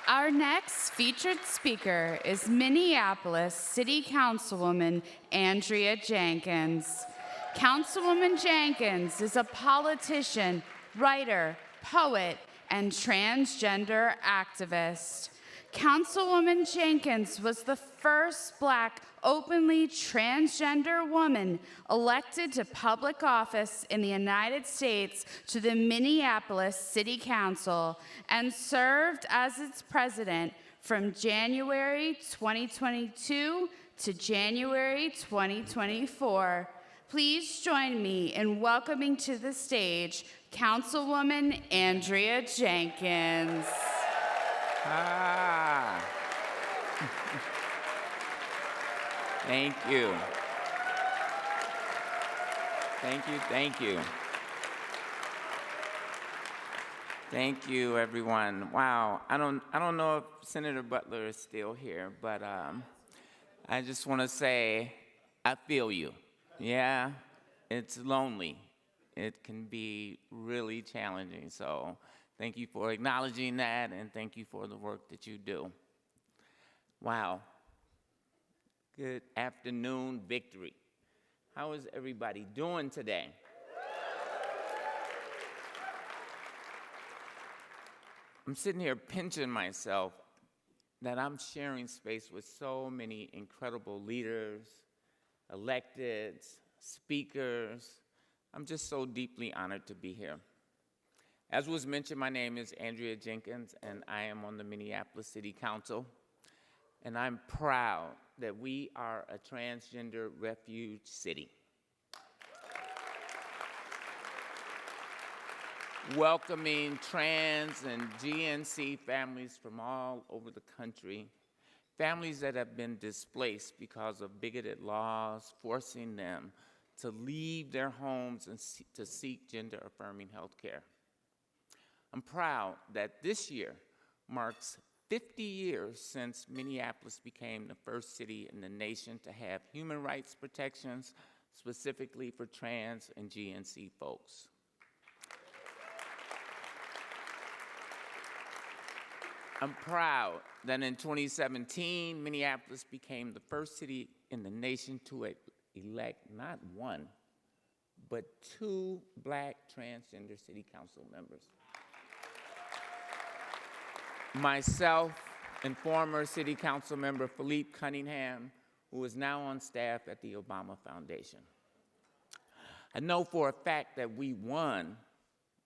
Our next featured speaker is Minneapolis City Councilwoman Andrea Jenkins. Councilwoman Jenkins is a politician, writer, poet, and transgender activist. Councilwoman Jenkins was the first Black openly transgender woman elected to public office in the United States to the Minneapolis City Council and served as its president from January 2022 to January 2024. Please join me in welcoming to the stage Councilwoman Andrea Jenkins. Thank you. Thank you. Thank you, everyone. Wow, I don't know if Senator Butler is still here, but I just want to say I feel you. Yeah, it's lonely. It can be really challenging. So thank you for acknowledging that, and thank you for the work that you do. Wow. Good afternoon, Victory. How is everybody doing today? I'm sitting here pinching myself that I'm sharing space with so many incredible leaders, electeds, speakers. I'm just so deeply honored to be here. As was mentioned, my name is Andrea Jenkins, and I am on the Minneapolis City Council. And I'm proud that we are a transgender refuge city. Welcoming trans and GNC families from all over the country, families that have been displaced because of bigoted laws, forcing them to leave their homes and to seek gender-affirming health care. I'm proud that this year marks 50 years since Minneapolis became the first city in the nation to have human rights protections, specifically for trans and GNC folks. I'm proud that in 2017, Minneapolis became the first city in the nation to elect not one, but 2 Black transgender city council members. Myself and former city council member Philippe Cunningham, who is now on staff at the Obama Foundation. I know for a fact that we won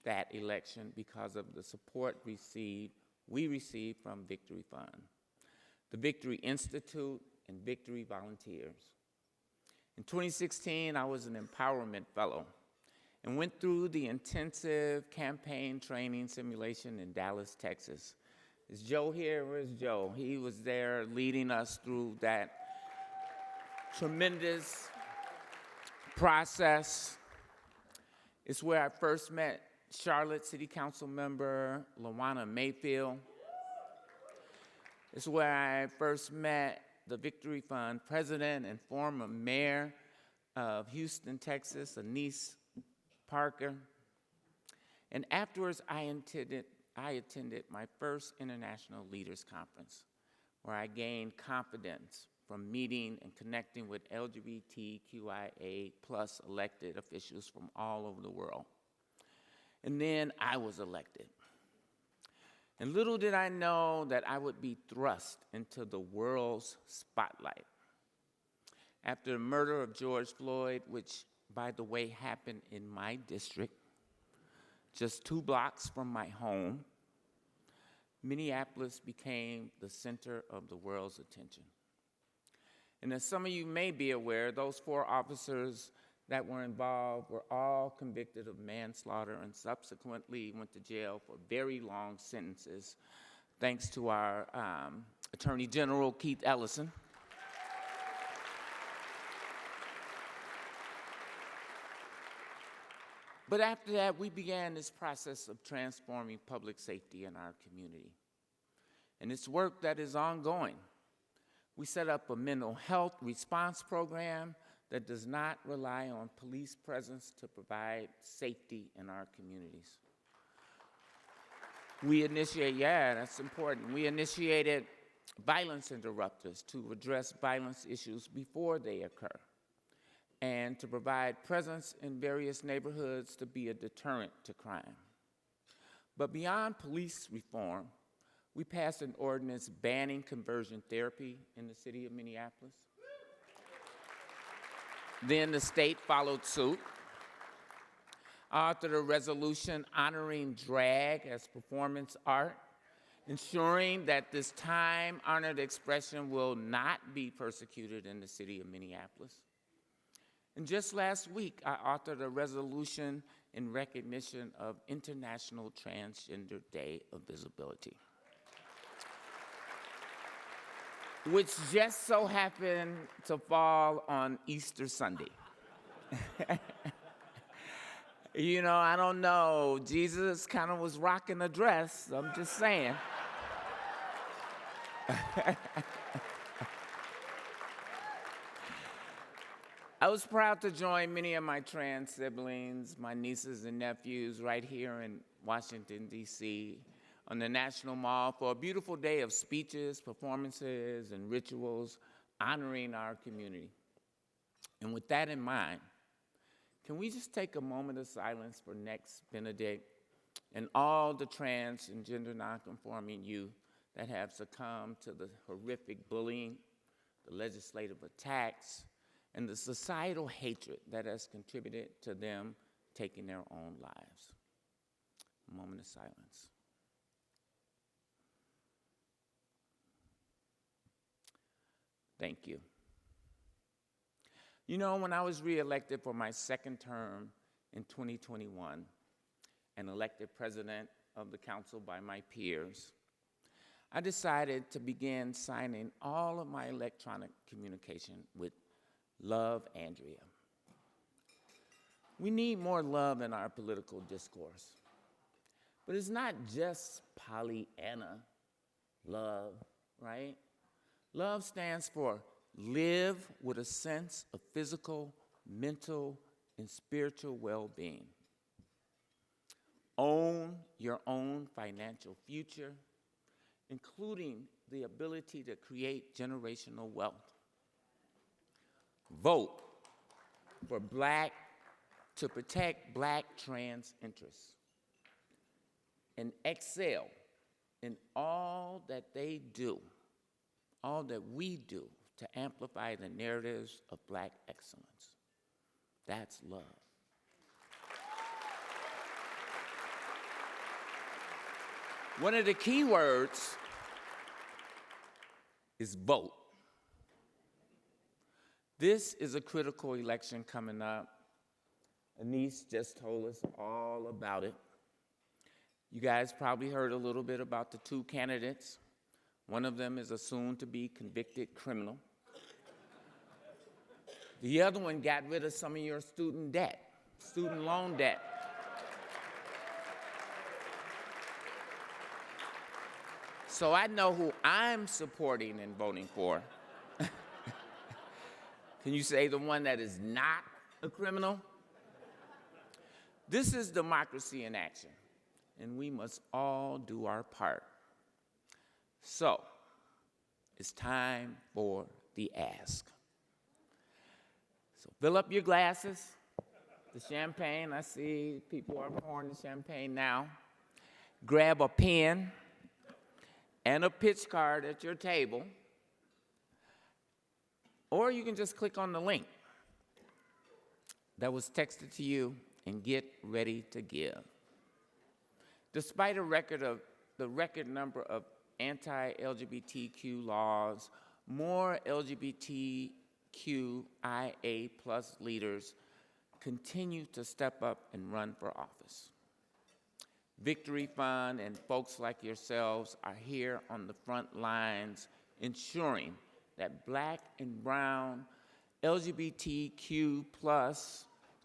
that election because of the support we received from Victory Fund, the Victory Institute, and Victory Volunteers. In 2016, I was an empowerment fellow and went through the intensive campaign training simulation in Dallas, Texas. Is Joe here? Where's Joe? He was there leading us through that tremendous process. It's where I first met Charlotte City Council member LaWanna Mayfield. It's where I first met the Victory Fund president and former mayor of Houston, Texas, Anise Parker. And afterwards, I attended my first International Leaders Conference, where I gained confidence from meeting and connecting with LGBTQIA+ elected officials from all over the world. And then I was elected. And little did I know that I would be thrust into the world's spotlight. After the murder of George Floyd, which, by the way, happened in my district, just 2 blocks from my home, Minneapolis became the center of the world's attention. And as some of you may be aware, those 4 officers that were involved were all convicted of manslaughter and subsequently went to jail for very long sentences, thanks to our Attorney General, Keith Ellison. But after that, we began this process of transforming public safety in our community. And it's work that is ongoing. We set up a mental health response program that does not rely on police presence to provide safety in our communities. That's important. We initiated violence interrupters to address violence issues before they occur and to provide presence in various neighborhoods to be a deterrent to crime. But beyond police reform, we passed an ordinance banning conversion therapy in the city of Minneapolis. Then the state followed suit, authored a resolution honoring drag as performance art, ensuring that this time-honored expression will not be persecuted in the city of Minneapolis. And just last week, I authored a resolution in recognition of International Transgender Day of Visibility, which just so happened to fall on Easter Sunday. You know, I don't know. Jesus kind of was rocking a dress. I'm just saying. I was proud to join many of my trans siblings, my nieces and nephews, right here in Washington, D.C., on the National Mall for a beautiful day of speeches, performances, and rituals honoring our community. And with that in mind, can we just take a moment of silence for next Benedict and all the trans and gender nonconforming youth that have succumbed to the horrific bullying, the legislative attacks, and the societal hatred that has contributed to them taking their own lives. A moment of silence. Thank you. You know, when I was reelected for my second term in 2021 and elected president of the council by my peers, I decided to begin signing all of my electronic communication with "Love, Andrea." We need more love in our political discourse. But it's not just Pollyanna love, right? Love stands for live with a sense of physical, mental, and spiritual well-being. Own your own financial future, including the ability to create generational wealth. Vote for to protect Black trans interests. And excel in all that they do, all that we do to amplify the narratives of Black excellence. That's love. One of the key words is vote. This is a critical election coming up. Anise just told us all about it. You guys probably heard a little bit about the two candidates. One of them is a soon-to-be convicted criminal. The other one got rid of some of your student loan debt. So I know who I'm supporting and voting for. Can you say the one that is not a criminal? This is democracy in action, and we must all do our part. So, it's time for the ask. So fill up your glasses. The champagne, I see people are pouring the champagne now. Grab a pen and a pitch card at your table, or you can just click on the link that was texted to you and get ready to give. Despite the record number of anti-LGBTQ laws, more LGBTQIA+ leaders continue to step up and run for office. Victory Fund and folks like yourselves are here on the front lines ensuring that Black and brown, LGBTQ+,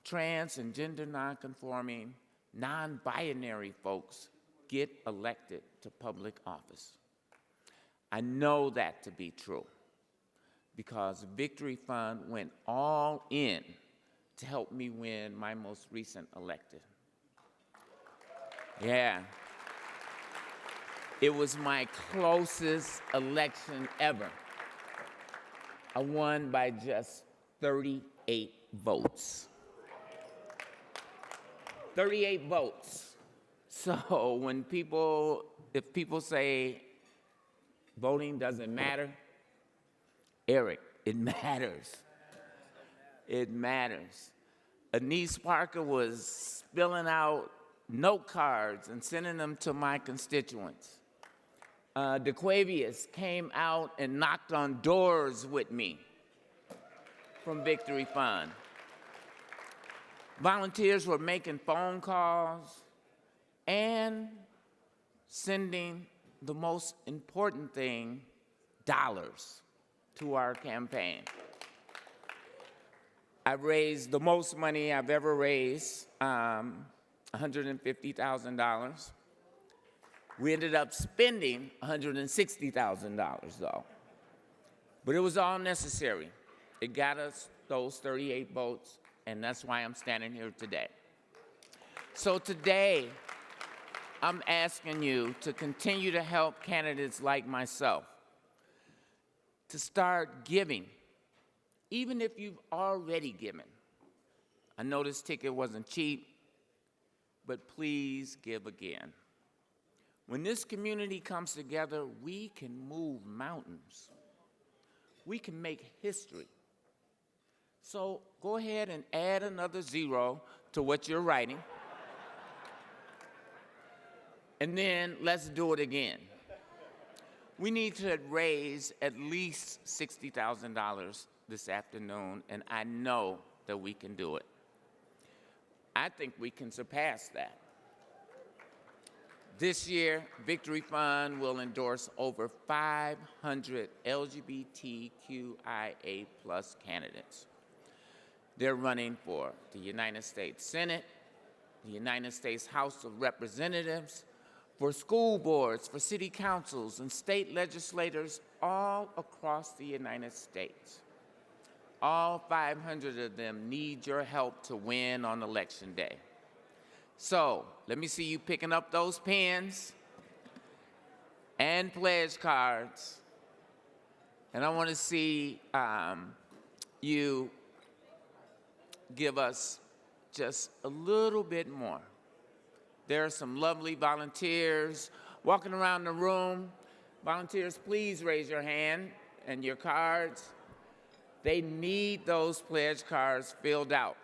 trans and gender nonconforming, non-binary folks get elected to public office. I know that to be true because Victory Fund went all in to help me win my most recent elected. Yeah. It was my closest election ever. I won by just 38 votes. 38 votes. So if people say voting doesn't matter, Eric, it matters. It matters. Anise Parker was filling out note cards and sending them to my constituents. DeQuavius came out and knocked on doors with me from Victory Fund. Volunteers were making phone calls and sending the most important thing, dollars, to our campaign. I've raised the most money I've ever raised, $150,000. We ended up spending $160,000 though. But it was all necessary. It got us those 38 votes, and that's why I'm standing here today. So today, I'm asking you to continue to help candidates like myself to start giving, even if you've already given. I know this ticket wasn't cheap, but please give again. When this community comes together, we can move mountains. We can make history. So go ahead and add another 0 to what you're writing. And then let's do it again. We need to raise at least $60,000 this afternoon, and I know that we can do it. I think we can surpass that. This year, Victory Fund will endorse over 500 LGBTQIA+ candidates. They're running for the United States Senate, the United States House of Representatives, for school boards, for city councils, and state legislators all across the United States. All 500 of them need your help to win on Election Day. So, let me see you picking up those pens and pledge cards. And I want to see you give us just a little bit more. There are some lovely volunteers walking around the room. Volunteers, please raise your hand and your cards. They need those pledge cards filled out.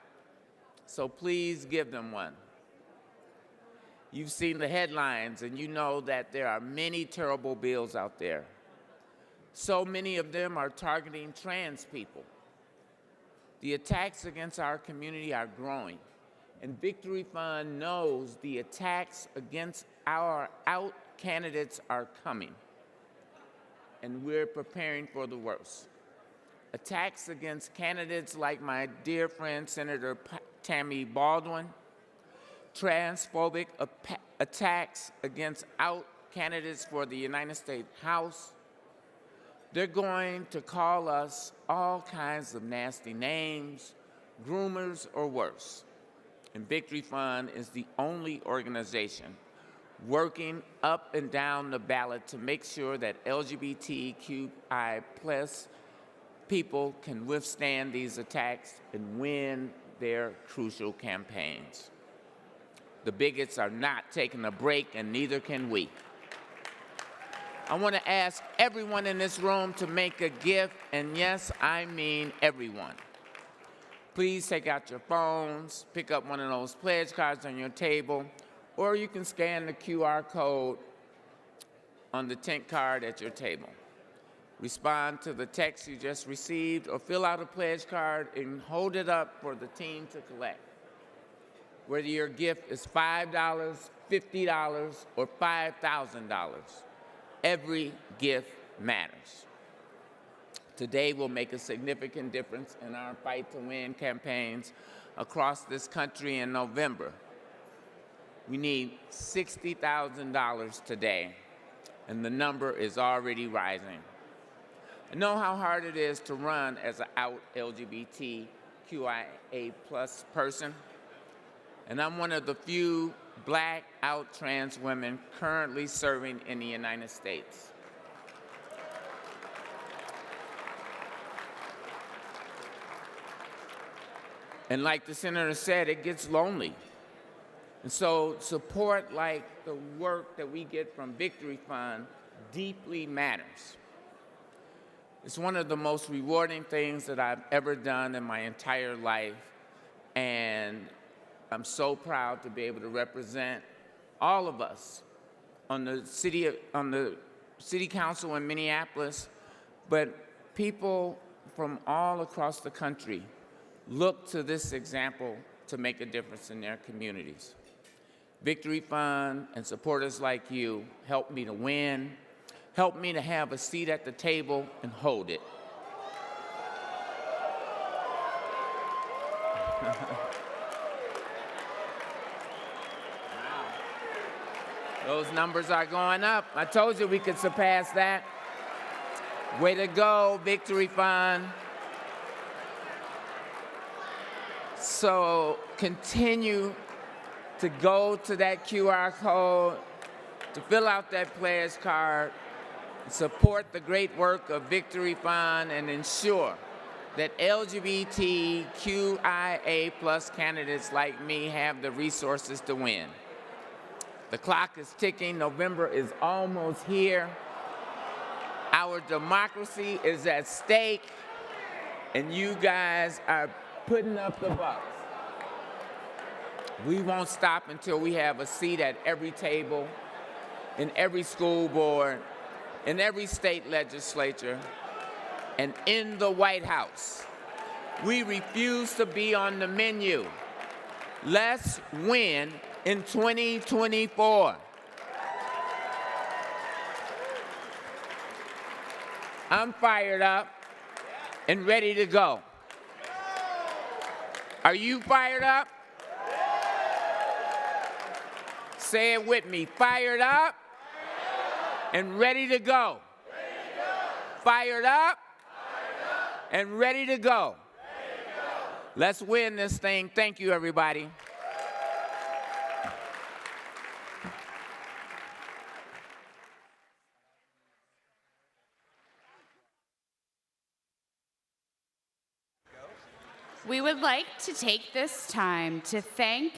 So please give them one. You've seen the headlines, and you know that there are many terrible bills out there. So many of them are targeting trans people. The attacks against our community are growing, and Victory Fund knows the attacks against our out candidates are coming, and we're preparing for the worst. Attacks against candidates like my dear friend Senator Tammy Baldwin, transphobic attacks against out candidates for the United States House. They're going to call us all kinds of nasty names, groomers, or worse. And Victory Fund is the only organization working up and down the ballot to make sure that LGBTQI+ people can withstand these attacks and win their crucial campaigns. The bigots are not taking a break, and neither can we. I want to ask everyone in this room to make a gift, and yes, I mean everyone. Please take out your phones, pick up one of those pledge cards on your table, or you can scan the QR code on the tent card at your table. Respond to the text you just received, or fill out a pledge card and hold it up for the team to collect. Whether your gift is $5, $50, or $5,000, every gift matters. Today will make a significant difference in our Fight to Win campaigns across this country in November. We need $60,000 today, and the number is already rising. I know how hard it is to run as an out LGBTQIA+ person, and I'm one of the few Black out trans women currently serving in the United States. And like the senator said, it gets lonely. And so support like the work that we get from Victory Fund deeply matters. It's one of the most rewarding things that I've ever done in my entire life, and I'm so proud to be able to represent all of us on the city council in Minneapolis, but people from all across the country look to this example to make a difference in their communities. Victory Fund and supporters like you help me to win, help me to have a seat at the table and hold it. Wow. Those numbers are going up. I told you we could surpass that. Way to go, Victory Fund. So continue to go to that QR code, to fill out that pledge card, support the great work of Victory Fund, and ensure that LGBTQIA+ candidates like me have the resources to win. The clock is ticking. November is almost here. Our democracy is at stake, and you guys are putting up the bucks. We won't stop until we have a seat at every table, in every school board, in every state legislature, and in the White House. We refuse to be on the menu. Let's win in 2024. I'm fired up and ready to go. Are you fired up? Say it with me. Fired up and ready to go. Fired up and ready to go. Let's win this thing. Thank you, everybody. We would like to take this time to thank